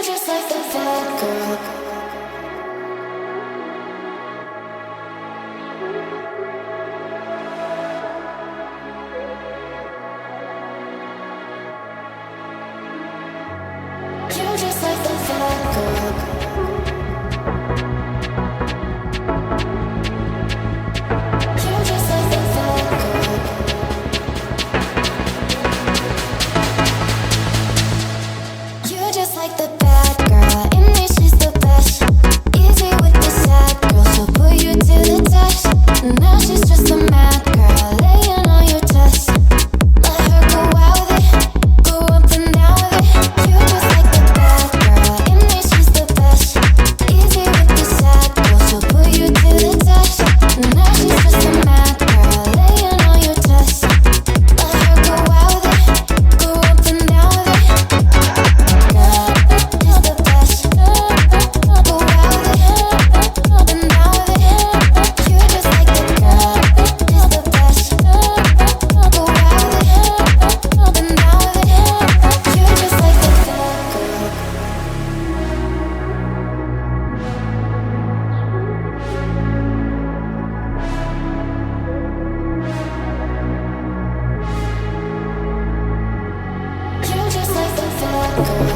just like the bad girl. You just like the bad girl. You just like the bad girl. You just like the bad girl. In me she's the best. Easy with the sad girl, she'll put you to the test. Now she's just a mad girl, laying on your chest. Let her go out with it, go up and down with it. You just like the bad girl. In me she's the best. Easy with the sad girl, she'll put you to the test. Now she's just a mad girl, laying on your chest. Let her go out with it, go up and down with it. Girl is the best. Go out with it, up and down with it. You just like the girl is the best. Go out with it, up and down with it. You just like the bad girl. You just like the bad girl.